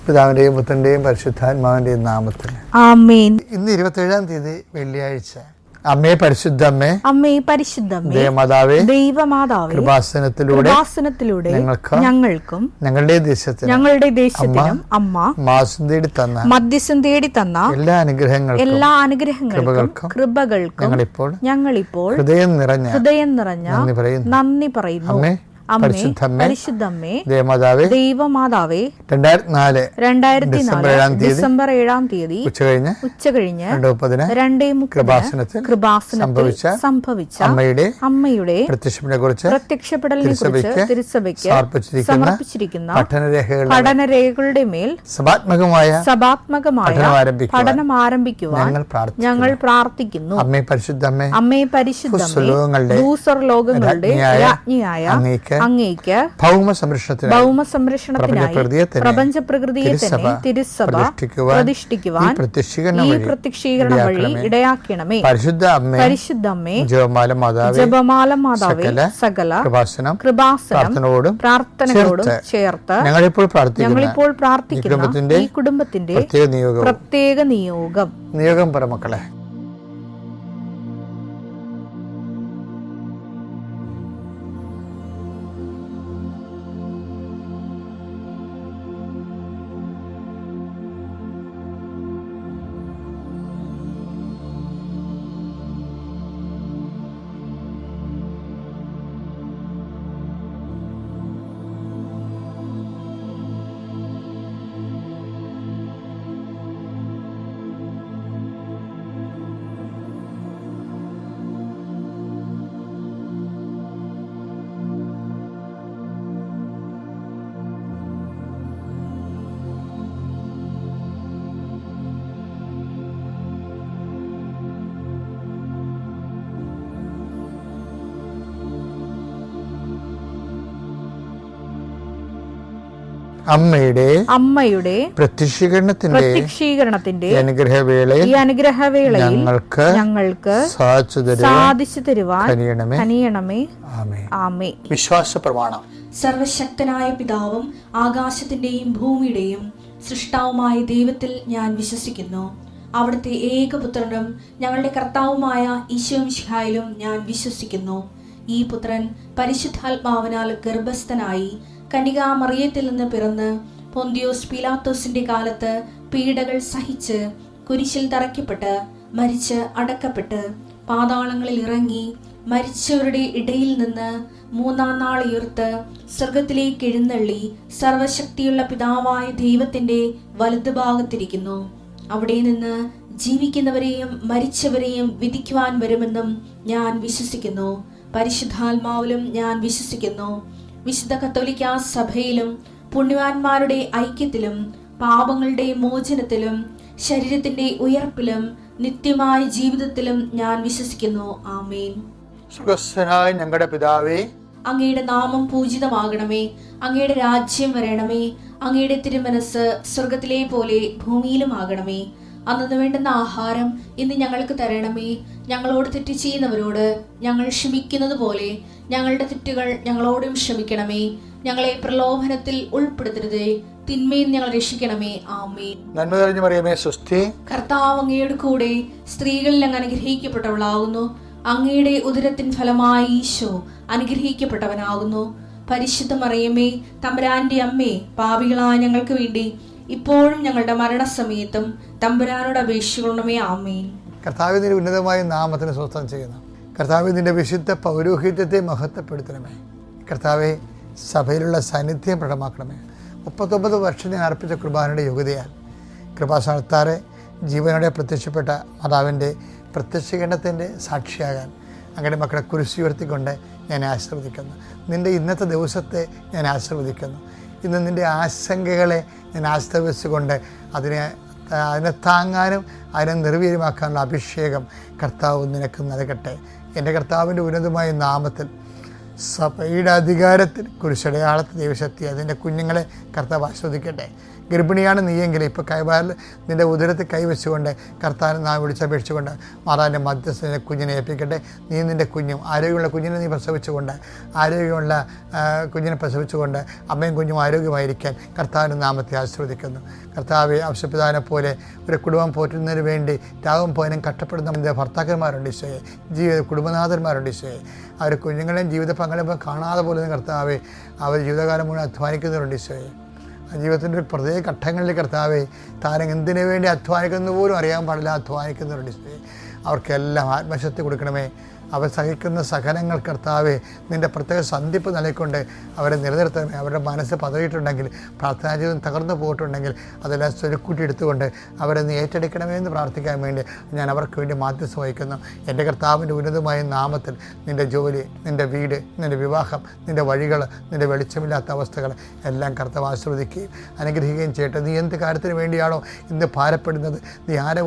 പിതാവിൻ്റെയും പുത്രൻ്റെയും പരിശുദ്ധാത്മാവിൻ്റെയും നാമത്തിൽ ആമേൻ. ഇന്ന് 27-ാം തീയതി വെള്ളിയാഴ്ച. അമ്മേ പരിശുദ്ധ അമ്മേ, അമ്മേ പരിശുദ്ധമ്മേ, ദേവമാതാവേ, ദൈവമാതാവേ, കൃപാസനത്തിലൂടെ ഞങ്ങൾക്കും ഞങ്ങളുടെ ദേശത്തിനും അമ്മ മധ്യസ്ഥം തേടി തന്ന എല്ലാ അനുഗ്രഹങ്ങൾക്കും കൃപകൾക്കും ഞങ്ങളിപ്പോൾ ഹൃദയം നിറഞ്ഞ നന്ദി പറയുന്നു. പരിശുദ്ധമ്മേ, ദൈവമാതാവേ, 2004 ഡിസംബർ 7-ാം തീയതി ഉച്ചകഴിഞ്ഞ് 2:30 കൃപാസനത്തിൽ സംഭവിച്ച അമ്മയുടെ പ്രത്യക്ഷപ്പെടലിനെ കുറിച്ച് തിരുസഭയ്ക്ക് സമർപ്പിച്ചിരിക്കുന്ന പഠനരേഖകളുടെ മേൽ സഭാത്മകമായ പഠനം ആരംഭിക്കുവാൻ ഞങ്ങൾ പ്രാർത്ഥിക്കുന്നു. അമ്മേ പരിശുദ്ധമ്മേ, ഭൂസ്വർലോകങ്ങളുടെ രാജ്ഞിയായ അങ്ങേക്ക് ഭൗമ സംരക്ഷണത്തിനായി പ്രപഞ്ച പ്രകൃതിയെ തന്നെ തിരുസഭ പ്രതിഷ്ഠിക്കുവാൻ ഈ പ്രത്യക്ഷീകരണം വഴി ഇടയാക്കണമേ. പരിശുദ്ധമ്മേ, ജപമാല മാതാവേ, സകല കൃപാസനം പ്രാർത്ഥനകളോടും ചേർത്ത് ഞങ്ങളിപ്പോൾ പ്രാർത്ഥിക്കുന്ന ഈ കുടുംബത്തിന്റെ പ്രത്യേക നിയോഗം പറമക്കളെ. അമ്മയുടെ പ്രത്യക്ഷീകരണത്തിന്റെ ഈ അനുഗ്രഹവേളയിൽ ഞങ്ങൾക്ക് സാധിച്ചു തരുവാൻ കനിയണമേ. ആമേൻ. വിശ്വാസ പ്രമാണം. സർവശക്തനായ പിതാവും ആകാശത്തിന്റെയും ഭൂമിയുടെയും സൃഷ്ടാവുമായ ദൈവത്തിൽ ഞാൻ വിശ്വസിക്കുന്നു. അവിടുത്തെ ഏകപുത്രനും ഞങ്ങളുടെ കർത്താവുമായ ഈശോമിശിഹായിലും ഞാൻ വിശ്വസിക്കുന്നു. ഈ പുത്രൻ പരിശുദ്ധാത്മാവിനാൽ ഗർഭസ്ഥനായി കന്യകാമറിയത്തിൽ നിന്ന് പിറന്ന് പൊന്തിയോസ് പീലാത്തോസിന്റെ കാലത്ത് പീഡകൾ സഹിച്ച് കുരിശിൽ തറയ്ക്കപ്പെട്ട് മരിച്ച് അടക്കപ്പെട്ട് പാതാളങ്ങളിൽ ഇറങ്ങി മരിച്ചവരുടെ ഇടയിൽ നിന്ന് 3-ാം നാൾ ഉയർത്ത് സ്വർഗത്തിലേക്ക് എഴുന്നള്ളി സർവശക്തിയുള്ള പിതാവായ ദൈവത്തിന്റെ വലതുഭാഗത്തിരിക്കുന്നു. അവിടെ നിന്ന് ജീവിക്കുന്നവരെയും മരിച്ചവരെയും വിധിക്കുവാൻ വരുമെന്നും ഞാൻ വിശ്വസിക്കുന്നു. പരിശുദ്ധാത്മാവിലും ഞാൻ വിശ്വസിക്കുന്നു. വിശുദ്ധ കത്തോലിക്കാ സഭയിലും പുണ്യവാന്മാരുടെ ഐക്യത്തിലും പാപങ്ങളുടെ മോചനത്തിലും ശരീരത്തിന്റെ ഉയർപ്പിലും നിത്യമായ ജീവിതത്തിലും ഞാൻ വിശ്വസിക്കുന്നു. ആമേൻ. സ്വർഗ്ഗസ്ഥനായ ഞങ്ങളുടെ പിതാവേ, അങ്ങയുടെ നാമം പൂജിതമാകണമേ. അങ്ങയുടെ രാജ്യം വരണമേ. അങ്ങയുടെ തിരുമനസ് സ്വർഗത്തിലെ പോലെ ഭൂമിയിലും ആകണമേ. അന്നു വേണ്ടുന്ന ആഹാരം ഇന്ന് ഞങ്ങൾക്ക് തരണമേ. ഞങ്ങളോട് തെറ്റ് ചെയ്യുന്നവരോട് ഞങ്ങൾ ക്ഷമിക്കുന്നത് പോലെ ഞങ്ങളുടെ തെറ്റുകൾ ഞങ്ങളോടും ക്ഷമിക്കണമേ. ഞങ്ങളെ പ്രലോഭനത്തിൽ ഉൾപ്പെടുത്തരുതേ, തിന്മയിൽ ഞങ്ങൾ രക്ഷിക്കണമേ. ആമേൻ. നന്മ നിറഞ്ഞ മറിയമേ, സ്വസ്തി. കർത്താവ് അങ്ങയുടെ കൂടെ സ്ത്രീകളിൽ അങ്ങ് അനുഗ്രഹിക്കപ്പെട്ടവളാകുന്നു. അങ്ങയുടെ ഉദരത്തിൻ ഫലമായി ഈശോ അനുഗ്രഹിക്കപ്പെട്ടവനാകുന്നു. പരിശുദ്ധ മറിയമേ, തമ്പുരാന്റെ അമ്മേ, പാപികളായ ഞങ്ങൾക്ക് വേണ്ടി ഇപ്പോഴും ഞങ്ങളുടെ മരണസമയത്തും തമ്പുരാനോട് അപേക്ഷിക്കണമേ. ആമേൻ. കർത്താവിന്റെ ഉന്നതമായ നാമത്തിന് സ്വസ്ഥം ചെയ്യുന്നു. കർത്താവിന്റെ വിശുദ്ധ പൗരോഹിത്യത്തെ മഹത്വപ്പെടുത്തണമേ. കർത്താവെ, സഭയിലുള്ള സാന്നിധ്യം പ്രകടമാക്കണമേ. 39 വർഷം ഞാൻ അർപ്പിച്ച കുർബാനയുടെ യോഗ്യതയാൽ കൃപാസനത്താറെ ജീവനോടെ പ്രത്യക്ഷപ്പെട്ട മാതാവിൻ്റെ പ്രത്യക്ഷീകരണത്തിൻ്റെ സാക്ഷിയാകാൻ അങ്ങയുടെ മക്കളെ കുരിശുയർത്തിക്കൊണ്ട് ഞാൻ ആശീർവദിക്കുന്നു. നിൻ്റെ ഇന്നത്തെ ദിവസത്തെ ഞാൻ ആശീർവദിക്കുന്നു. ഇന്ന് നിൻ്റെ ആശങ്കകളെ ഞാൻ ആശ്രയിച്ചുകൊണ്ട് അതിനെ താങ്ങാനും അതിനെ നിർവീര്യമാക്കാനുള്ള അഭിഷേകം കർത്താവ് നിനക്ക് നൽകട്ടെ. എൻ്റെ കർത്താവിൻ്റെ ഉന്നതമായ നാമത്തിൽ സഭയുടെ അധികാരത്തിൽ കുരിശടയാളത്തിൽ ദൈവശക്തി അതിൻ്റെ കുഞ്ഞുങ്ങളെ കർത്താവ് ആസ്വദിക്കട്ടെ. ഗർഭിണിയാണ് നീയെങ്കിൽ ഇപ്പോൾ കൈവാൽ നിൻ്റെ ഉദരത്തിൽ കൈവച്ചുകൊണ്ട് കർത്താവിനെ നാം വിളിച്ചപേക്ഷിച്ചുകൊണ്ട് മാതാവിൻ്റെ മധ്യസ്ഥനെ കുഞ്ഞിനെ ഏൽപ്പിക്കട്ടെ. നീ നിൻ്റെ കുഞ്ഞും ആരോഗ്യമുള്ള കുഞ്ഞിനെ നീ പ്രസവിച്ചുകൊണ്ട് കുഞ്ഞിനെ പ്രസവിച്ചുകൊണ്ട് അമ്മയും കുഞ്ഞും ആരോഗ്യമായിരിക്കാൻ കർത്താവിൻ്റെ നാമത്തെ ആശീർവദിക്കുന്നു. കർത്താവെ, ആവശ്യപിതാവിനെ പോലെ ഒരു കുടുംബം പോറ്റുന്നതിന് വേണ്ടി രാവും പോയനും കഷ്ടപ്പെടുന്ന ഭർത്താക്കന്മാരുണ്ട് ഈശോയെ, കുടുംബനാഥന്മാരുണ്ട് ഈശോയെ. അവർ കുഞ്ഞുങ്ങളെയും ജീവിത പങ്കാളിയും കാണാതെ പോലും കർത്താവെ അവർ ജീവിതകാലം മുഴുവൻ അധ്വാനിക്കുന്നവരുണ്ട് ഈശോയെ. ജീവിതത്തിൻ്റെ ഒരു പ്രത്യേക ഘട്ടങ്ങളിൽ കർത്താവെ താരം എന്തിനു വേണ്ടി അധ്വാനിക്കുന്നത് പോലും അറിയാൻ പാടില്ല അധ്വാനിക്കുന്നവരുണ്ട് ഈശോയെ. അവർക്കെല്ലാം ആത്മശക്തി കൊടുക്കണമേ. അവർ സഹിക്കുന്ന സഹനങ്ങൾ കർത്താവെ നിൻ്റെ പ്രത്യേക സന്ധിപ്പ് നൽകിക്കൊണ്ട് അവരെ നിലനിർത്തണമേ. അവരുടെ മനസ്സ് പതറിയിട്ടുണ്ടെങ്കിൽ, പ്രാർത്ഥനാ ജീവിതം തകർന്നു പോയിട്ടുണ്ടെങ്കിൽ അതെല്ലാം സ്വരുക്കൂട്ടി എടുത്തുകൊണ്ട് അവരെ നീ ഏറ്റെടുക്കണമേ എന്ന് പ്രാർത്ഥിക്കാൻ വേണ്ടി ഞാൻ അവർക്ക് വേണ്ടി മാധ്യസ്ഥം വഹിക്കുന്നു. എൻ്റെ കർത്താവിൻ്റെ ഉന്നതമായ നാമത്തിൽ നിൻ്റെ ജോലി, നിൻ്റെ വീട്, നിൻ്റെ വിവാഹം, നിൻ്റെ വഴികൾ, നിൻ്റെ വെളിച്ചമില്ലാത്ത അവസ്ഥകൾ എല്ലാം കർത്താവ് ആസ്വദിക്കുകയും അനുഗ്രഹിക്കുകയും ചെയ്യട്ടെ. നീ എന്ത് കാര്യത്തിന് വേണ്ടിയാണോ ഇന്ന് ഭാരപ്പെടുന്നത്, നീ ആരെ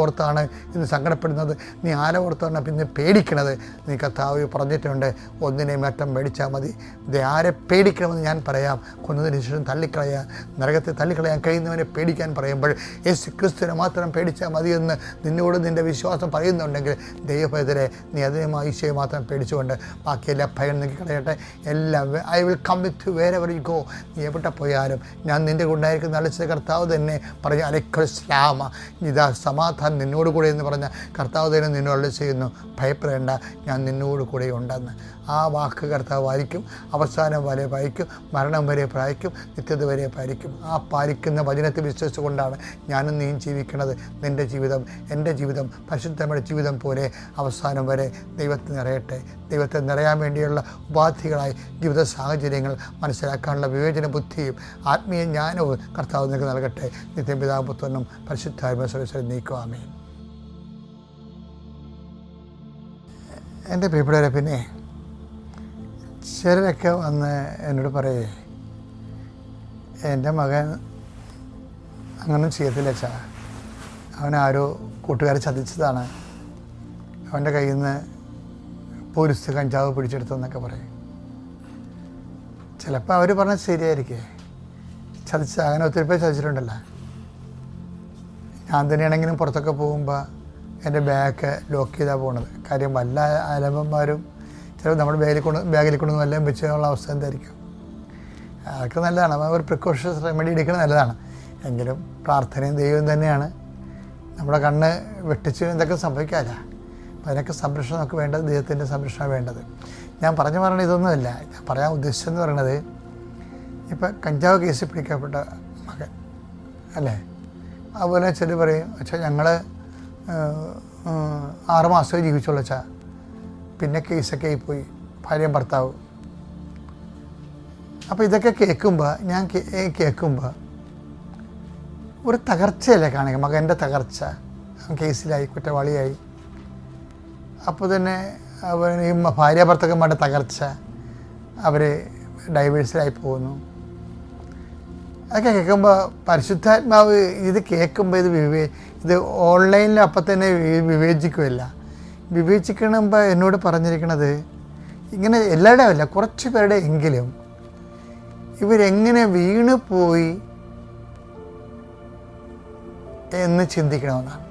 ഓർത്താണ് ഇന്ന് സങ്കടപ്പെടുന്നത്, നീ ആരെ ഓർത്താണ് ഇന്ന് പേടിക്കണത്, നീ കർത്താവ് പറഞ്ഞിട്ടുണ്ട്, ഒന്നിനെ മറ്റം മേടിച്ചാൽ മതി. ഇത് ആരെ പേടിക്കണമെന്ന് ഞാൻ പറയാം. കൊന്നതിന് ശേഷം തള്ളിക്കളയാൻ, നരകത്തെ തള്ളിക്കളയാൻ കഴിയുന്നവനെ പേടിക്കാൻ പറയുമ്പോൾ യേശു ക്രിസ്തുവിനെ മാത്രം പേടിച്ചാൽ മതിയെന്ന് നിന്നോട് നിൻ്റെ വിശ്വാസം പറയുന്നുണ്ടെങ്കിൽ ദൈവപൈതരെ നീ അതിനെ ഈശോയെ മാത്രം പേടിച്ചുകൊണ്ട് ബാക്കിയെല്ലാം ഭയം നീക്കി കളയട്ടെ. എല്ലാം I will come with wherever you go. നീ എവിടെ പോയാലും ഞാൻ നിൻ്റെ കൊണ്ടായിരിക്കുന്ന അളിച്ച കർത്താവ് തന്നെ പറഞ്ഞ അലൈക്കുൽ സ്ലാമ, ഇതാ സമാധാനം നിന്നോട് കൂടെ എന്ന് പറഞ്ഞ കർത്താവ് തന്നെ നിന്നോട് ചെയ്യുന്നു. ഭയപ്പെടേണ്ട, ഞാൻ നിന്നോട് കൂടെ ഉണ്ടെന്ന്. ആ വാക്ക് കർത്താവ് പാലിക്കും. അവസാനം വരെ പാലിക്കും, മരണം വരെ പാലിക്കും, നിത്യത വരെ പാലിക്കും. ആ പാലിക്കുന്ന വചനത്തെ വിശ്വസിച്ചുകൊണ്ടാണ് ഞാനും നീയും ജീവിക്കുന്നത്. നിൻ്റെ ജീവിതം, എൻ്റെ ജീവിതം പരിശുദ്ധമായ ജീവിതം പോലെ അവസാനം വരെ ദൈവത്തെ നിറയട്ടെ. ദൈവത്തെ നിറയാൻ വേണ്ടിയുള്ള ഉപാധികളായി ജീവിത സാഹചര്യങ്ങൾ മനസ്സിലാക്കാനുള്ള വിവേചന ബുദ്ധിയും ആത്മീയ ജ്ഞാനവും കർത്താവ് നിങ്ങൾക്ക് നൽകട്ടെ. നിത്യം പിതാവും പുത്രനും പരിശുദ്ധാത്മാവും സർവ്വശക്തനും നീക്കും. ആമേൻ. എൻ്റെ പ്രിയപ്പെട്ടവരെ, പിന്നെ ചിലരൊക്കെ വന്ന് എന്നോട് പറയേ, എൻ്റെ മകൻ അങ്ങനെ ചെയ്യത്തില്ല അച്ഛാ, അവനാരോ കൂട്ടുകാരെ ചതിച്ചതാണ്, അവൻ്റെ കയ്യിൽ നിന്ന് പോലീസ് കഞ്ചാവ് പിടിച്ചെടുത്തെന്നൊക്കെ പറയും. ചിലപ്പോൾ അവർ പറഞ്ഞാൽ ശരിയായിരിക്കേ, അങ്ങനെ ഒത്തിരി പേര് ചതിച്ചിട്ടുണ്ടല്ലോ. ഞാൻ തന്നെയാണെങ്കിലും പുറത്തൊക്കെ പോകുമ്പോൾ എൻ്റെ ബാഗ് ലോക്ക് ചെയ്താണ് പോകുന്നത്. കാര്യം വല്ല അലമ്പന്മാരും ചിലപ്പോൾ നമ്മുടെ ബാഗിൽ കൊണ്ടൊന്നും എല്ലാം വെച്ചുള്ള അവസ്ഥ എന്തായിരിക്കും. അതൊക്കെ നല്ലതാണ്, ഒരു പ്രിക്കോഷൻസ് റെമഡി എടുക്കുന്നത് നല്ലതാണ്. എങ്കിലും പ്രാർത്ഥനയും ദൈവം തന്നെയാണ്. നമ്മുടെ കണ്ണ് വെട്ടിച്ച് എന്തൊക്കെ സംഭവിക്കാമല്ല. അപ്പം അതിനൊക്കെ സംരക്ഷണം നമുക്ക് വേണ്ടത്, ദൈവത്തിൻ്റെ സംരക്ഷണം വേണ്ടത്. ഞാൻ പറഞ്ഞ ഇതൊന്നുമല്ല. ഞാൻ പറയാൻ ഉദ്ദേശിച്ചതെന്ന് പറയണത്, ഇപ്പം കഞ്ചാവ് കേസിൽ പിടിക്കപ്പെട്ട മകൻ അല്ലേ, അതുപോലെ ചിലർ പറയും പക്ഷേ ഞങ്ങൾ 6 മാസമേ ജീവിച്ചുള്ളൂ വെച്ചാൽ, പിന്നെ കേസൊക്കെ ആയിപ്പോയി, ഭാര്യയും ഭർത്താവ്. അപ്പോൾ ഇതൊക്കെ കേൾക്കുമ്പോൾ ഒരു തകർച്ചയല്ലേ കാണുക, മകൻ്റെ തകർച്ച. കേസിലായി, കുറ്റവാളിയായി. അപ്പോൾ തന്നെ ഈ ഭാര്യ ഭർത്താക്കന്മാരുടെ തകർച്ച, അവർ ഡൈവേഴ്സിലായി പോകുന്നു. അതൊക്കെ കേൾക്കുമ്പോൾ പരിശുദ്ധാത്മാവ് ഇത് കേൾക്കുമ്പോൾ ഇത് ഓൺലൈനിൽ അപ്പം തന്നെ വിവേചിക്കുമല്ല. വിവേചിക്കണമ്പോൾ എന്നോട് പറഞ്ഞിരിക്കണത് ഇങ്ങനെ എല്ലാവരുടെയും അല്ല, കുറച്ച് പേരുടെ എങ്കിലും ഇവരെങ്ങനെ വീണ് പോയി എന്ന് ചിന്തിക്കണമെന്നാണ്.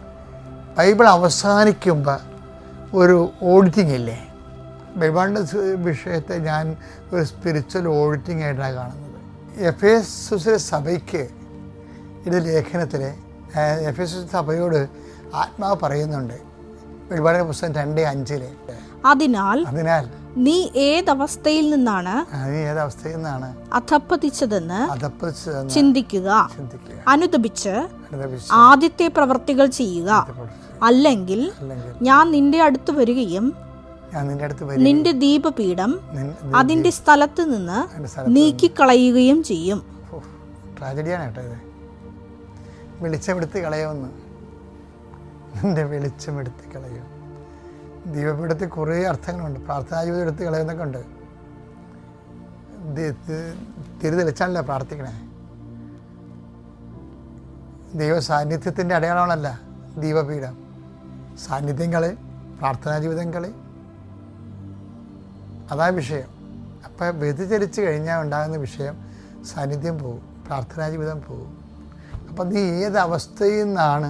ബൈബിൾ അവസാനിക്കുമ്പോൾ ഒരു ഓഡിറ്റിംഗ് ഇല്ലേ, ബൈബിളിൻ്റെ വിഷയത്തെ ഞാൻ ഒരു സ്പിരിച്വൽ ഓഡിറ്റിംഗ് ആയിട്ടാണ് കാണുന്നത്. എഫേസസിലെ സഭയ്ക്ക് ഇത് ലേഖനത്തിൽ എഫേസസ് സഭയോട് ആത്മാവ് പറയുന്നുണ്ട്, വെളിപാടിന്റെ പുസ്തകം 2:5. അതിനാൽ നീ ഏതവസ്ഥയിൽ നിന്നാണ് അധപ്പതിച്ചതെന്ന് ചിന്തിക്കുക, അനുതപിച്ച് ആദ്യത്തെ പ്രവൃത്തികൾ ചെയ്യുക. അല്ലെങ്കിൽ ഞാൻ നിന്റെ അടുത്ത് വരികയും നിന്റെ ദീപപീഠം അതിന്റെ സ്ഥലത്ത് നിന്ന് നീക്കിക്കളയുകയും ചെയ്യും. ട്രാജഡിയാണ് കേട്ടോ ഇത്. വെളിച്ചമെടുത്ത് കളയുമെന്ന്, നിന്റെ വെളിച്ചമെടുത്ത് കളയും. ദീപപീഠത്തിൽ കുറേ അർത്ഥങ്ങളുണ്ട്. പ്രാർത്ഥനാ ജീവിതം എടുത്ത് കളയുന്നൊക്കെ ഉണ്ട്. തിരി തെളിച്ചാണല്ലോ പ്രാർത്ഥിക്കണേ. ദൈവ സാന്നിധ്യത്തിൻ്റെ അടയാളമാണല്ല ദീപപീഠം. സാന്നിധ്യം കളയും, പ്രാർത്ഥനാ ജീവിതം കളയും, അതാ വിഷയം. അപ്പം വ്യതിചലിച്ച് കഴിഞ്ഞാൽ ഉണ്ടാകുന്ന വിഷയം സാന്നിധ്യം പോകും, പ്രാർത്ഥനാ ജീവിതം പോകും. അപ്പം നീ ഏത് അവസ്ഥയിൽ നിന്നാണ്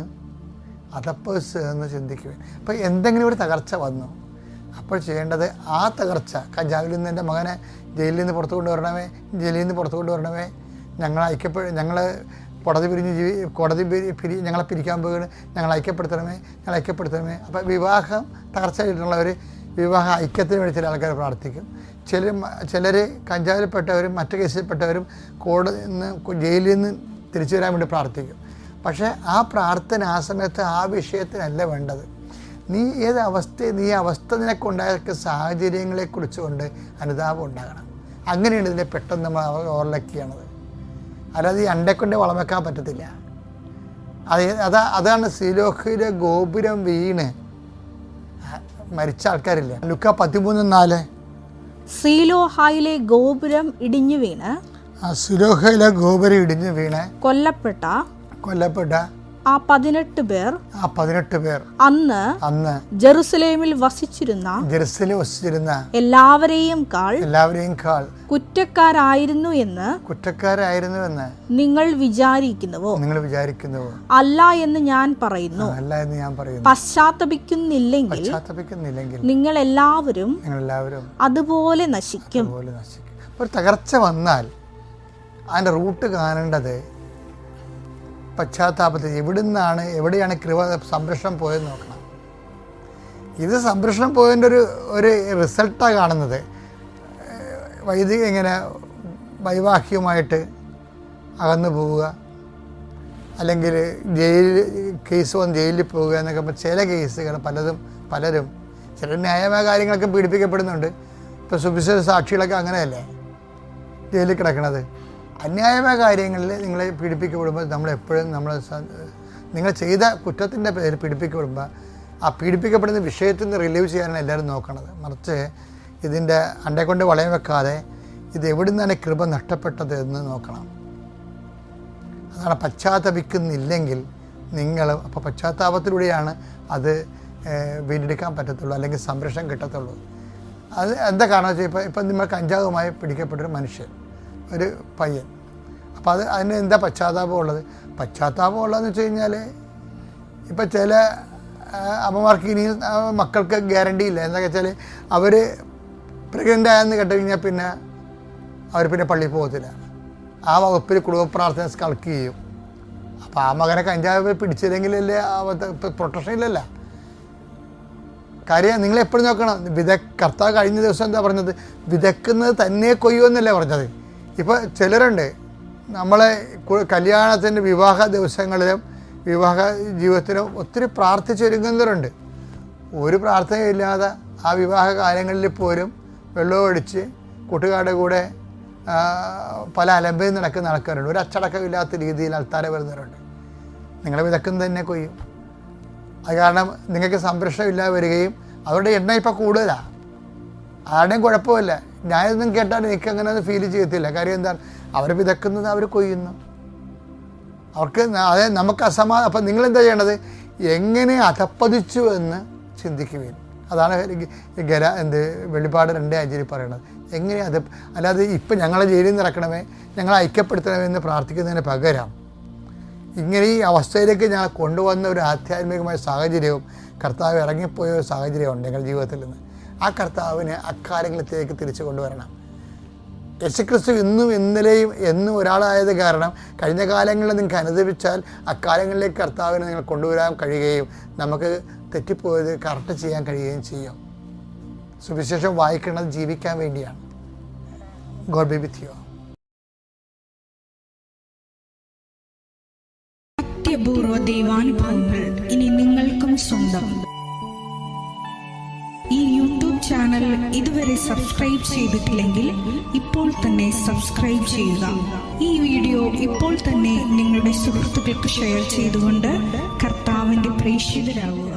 അതപ്പേഴ്സ് എന്ന് ചിന്തിക്കുക. ഇപ്പം എന്തെങ്കിലും ഒരു തകർച്ച വന്നു, അപ്പോൾ ചെയ്യേണ്ടത് ആ തകർച്ച, കഞ്ചാവിൽ നിന്ന് എൻ്റെ മകനെ ജയിലിൽ നിന്ന് പുറത്തു കൊണ്ടുവരണമേ, ഞങ്ങൾ കോടതി ഞങ്ങളെ പിരിക്കാൻ പോവുകയാണ്, ഞങ്ങളെ ഐക്യപ്പെടുത്തണമേ. അപ്പോൾ വിവാഹം തകർച്ചയായിട്ടുള്ളവർ വിവാഹ ഐക്യത്തിന് വേണ്ടി ചില ആൾക്കാർ പ്രാർത്ഥിക്കും. ചിലർ കഞ്ചാവിൽപ്പെട്ടവരും മറ്റു കേസിൽപ്പെട്ടവരും ജയിലിൽ നിന്ന് തിരിച്ചു വരാൻ വേണ്ടി പ്രാർത്ഥിക്കും. പക്ഷേ ആ പ്രാർത്ഥന ആ സമയത്ത് ആ വിഷയത്തിനല്ല വേണ്ടത്. നീ ഈ അവസ്ഥ നിനക്കുണ്ടായ സാഹചര്യങ്ങളെക്കുറിച്ച് കൊണ്ട് അനുതാപം ഉണ്ടാകണം. അങ്ങനെയാണ് ഇതിനെ പെട്ടെന്ന് നമ്മൾ ഓവർലക്ക് ചെയ്യണത്. അല്ലാതെ ഈ അണ്ടേക്കൊണ്ട് വളം വെക്കാൻ പറ്റത്തില്ല. അതാണ് സിലോഹിലെ ഗോപുരം വീണ് മരിച്ച ആൾക്കാരില്ല. ലുക്ക 13:4 സീലോഹായിലെ ഗോപുരം ഇടിഞ്ഞു വീണ് സിലോഹയിലെ ഗോപുരം ഇടിഞ്ഞു വീണ് കൊല്ലപ്പെട്ട ആ 18 പേർ അന്ന് ജെറുസലേമിൽ വസിച്ചിരുന്ന എല്ലാവരെയും കാൾ കുറ്റക്കാരായിരുന്നു എന്ന് നിങ്ങൾ വിചാരിക്കുന്നുവോ? അല്ല എന്ന് ഞാൻ പറയുന്നു. പശ്ചാത്തപിക്കുന്നില്ലെങ്കിൽ നിങ്ങൾ എല്ലാവരും അതുപോലെ നശിക്കും. ഒരു തകർച്ച വന്നാൽ അതിൻ്റെ റൂട്ട് കാണേണ്ടത് പശ്ചാത്താപത്തിൽ എവിടെയാണ് കൃപ സംരക്ഷണം പോയെന്ന് നോക്കണം. ഇത് സംരക്ഷണം പോയതിൻ്റെ ഒരു റിസൾട്ടാണ് കാണുന്നത്. ഇങ്ങനെ വൈവാഹികമായിട്ട് അകന്നു പോവുക, അല്ലെങ്കിൽ കേസ് വന്ന് ജയിലിൽ പോവുക എന്നൊക്കെ. ചില കേസുകൾ പലരും ചില ന്യായമായ കാര്യങ്ങളൊക്കെ പീഡിപ്പിക്കപ്പെടുന്നുണ്ട്. ഇപ്പോൾ സുവിശേഷ സാക്ഷികളൊക്കെ അങ്ങനെയല്ലേ ജയിലിൽ കിടക്കണത്. അന്യായമായ കാര്യങ്ങളിൽ നിങ്ങളെ പീഡിപ്പിക്കപ്പെടുമ്പോൾ നമ്മളെപ്പോഴും നിങ്ങൾ ചെയ്ത കുറ്റത്തിൻ്റെ പേരിൽ പീഡിപ്പിക്കപ്പെടുമ്പോൾ ആ പീഡിപ്പിക്കപ്പെടുന്ന വിഷയത്തിൽ നിന്ന് റിലീവ് ചെയ്യാനാണ് എല്ലാവരും നോക്കണത്. മറിച്ച് ഇതിൻ്റെ അണ്ടേക്കൊണ്ട് വളയം വെക്കാതെ ഇത് എവിടെ നിന്നാണ് കൃപ നഷ്ടപ്പെട്ടത് എന്ന് നോക്കണം. അതാണ് പശ്ചാത്തപിക്കുന്നില്ലെങ്കിൽ അപ്പോൾ പശ്ചാത്താപത്തിലൂടെയാണ് അത് വീണ്ടെടുക്കാൻ പറ്റത്തുള്ളൂ, അല്ലെങ്കിൽ സംരക്ഷണം കിട്ടത്തുള്ളൂ. അത് എന്താ കാരണം വെച്ചാൽ ഇപ്പം നമ്മൾ കഞ്ചാവുമായി പിടിക്കപ്പെട്ടൊരു മനുഷ്യൻ, ഒരു പയ്യൻ. അപ്പോൾ അതിന് എന്താ പശ്ചാത്താപം ഉള്ളതെന്ന് വെച്ച് കഴിഞ്ഞാൽ ഇപ്പം ചില അമ്മമാർക്ക് ഇനി മക്കൾക്ക് ഗ്യാരണ്ടി ഇല്ല. എന്താ വെച്ചാൽ അവർ പ്രഗ്നൻ്റ് ആയെന്ന് കേട്ട് കഴിഞ്ഞാൽ പിന്നെ അവർ പള്ളിയിൽ പോകത്തില്ല. ആ വകുപ്പിൽ കുടുംബ പ്രാർത്ഥന കളക്ട് ചെയ്യും. അപ്പോൾ ആ മകനെ കഞ്ചാവ് പിടിച്ചില്ലെങ്കിലല്ലേ പ്രൊട്ടക്ഷൻ ഇല്ലല്ല. കാര്യം നിങ്ങളെപ്പോഴും നോക്കണം, കർത്താവ് കഴിഞ്ഞ ദിവസം എന്താ പറഞ്ഞത്? വിതക്കുന്നത് തന്നെ കൊയ്യുമെന്നല്ലേ പറഞ്ഞത്. ഇപ്പോൾ ചിലരുണ്ട്, നമ്മളെ കല്യാണത്തിൻ്റെ വിവാഹ ദിവസങ്ങളിലും വിവാഹ ജീവിതത്തിലും ഒത്തിരി പ്രാർത്ഥിച്ചൊരുങ്ങുന്നവരുണ്ട്. ഒരു പ്രാർത്ഥനയില്ലാതെ ആ വിവാഹ കാലങ്ങളിൽ പോലും വെള്ളമടിച്ച് കൂട്ടുകാരുടെ കൂടെ പല അലമ്പയും നടക്കുന്ന ആൾക്കാരുണ്ട്. ഒരു അച്ചടക്കമില്ലാത്ത രീതിയിൽ ആൾക്കാരെ വരുന്നവരുണ്ട്. നിങ്ങൾ വിതക്കുന്നത് തന്നെ കൊയ്യും. അത് കാരണം നിങ്ങൾക്ക് സംരക്ഷണം ഇല്ലാതെ വരികയും അവരുടെ എണ്ണം ഇപ്പോൾ കൂടുതലാണ്. ആരുടെയും കുഴപ്പമില്ല. ഞാനൊന്നും കേട്ടാൽ എനിക്ക് അങ്ങനെ ഒന്നും ഫീൽ ചെയ്യത്തില്ല. കാര്യം എന്താണ്? അവർ വിതക്കുന്നത് അവർ കൊയ്യുന്നു. അവർക്ക് നമുക്ക് അസമാധാനം. അപ്പം നിങ്ങളെന്താ ചെയ്യേണ്ടത്? എങ്ങനെ അധപ്പതിച്ചു എന്ന് ചിന്തിക്കുകയും. അതാണ് വെളിപ്പാട് 2:5 പറയണത്. എങ്ങനെ അല്ലാതെ ഇപ്പം ഞങ്ങളെ ജയിലിൽ നിന്ന് ഇറക്കണമേ, ഞങ്ങളെ ഐക്യപ്പെടുത്തണമേ എന്ന് പ്രാർത്ഥിക്കുന്നതിന് പകരം ഇങ്ങനെ ഈ അവസ്ഥയിലേക്ക് ഞങ്ങൾ കൊണ്ടുവന്ന ഒരു ആധ്യാത്മികമായ സാഹചര്യവും കർത്താവ് ഇറങ്ങിപ്പോയ ഒരു സാഹചര്യമുണ്ട് ഞങ്ങളുടെ ജീവിതത്തിൽ നിന്ന്. ആ കർത്താവിനെ അക്കാര്യങ്ങളിലേക്ക് തിരിച്ചു കൊണ്ടുവരണം. യേശുക്രിസ്തു ഇന്നും ഇന്നലെയും എന്നും ഒരാളായത് കാരണം കഴിഞ്ഞ കാലങ്ങളിൽ നിങ്ങൾക്ക് അനുദപിച്ചാൽ അക്കാലങ്ങളിലേക്ക് കർത്താവിനെ നിങ്ങൾ കൊണ്ടുവരാൻ കഴിയുകയും നമുക്ക് തെറ്റിപ്പോയത് കറക്റ്റ് ചെയ്യാൻ കഴിയുകയും ചെയ്യും. സുവിശേഷം വായിക്കുന്നത് ജീവിക്കാൻ വേണ്ടിയാണ്. God be with you. അത്യപൂർവ ദൈവാനുഭവങ്ങൾ ഇനി നിങ്ങൾക്കും സ്വന്തം. ഈ യൂട്യൂബ് ചാനൽ ഇതുവരെ സബ്സ്ക്രൈബ് ചെയ്തിട്ടില്ലെങ്കിൽ ഇപ്പോൾ തന്നെ സബ്സ്ക്രൈബ് ചെയ്യുക. ഈ വീഡിയോ ഇപ്പോൾ തന്നെ നിങ്ങളുടെ സുഹൃത്തുക്കൾക്ക് ഷെയർ ചെയ്തുകൊണ്ട് കർത്താവിൻ്റെ പ്രേക്ഷിതരാകുക.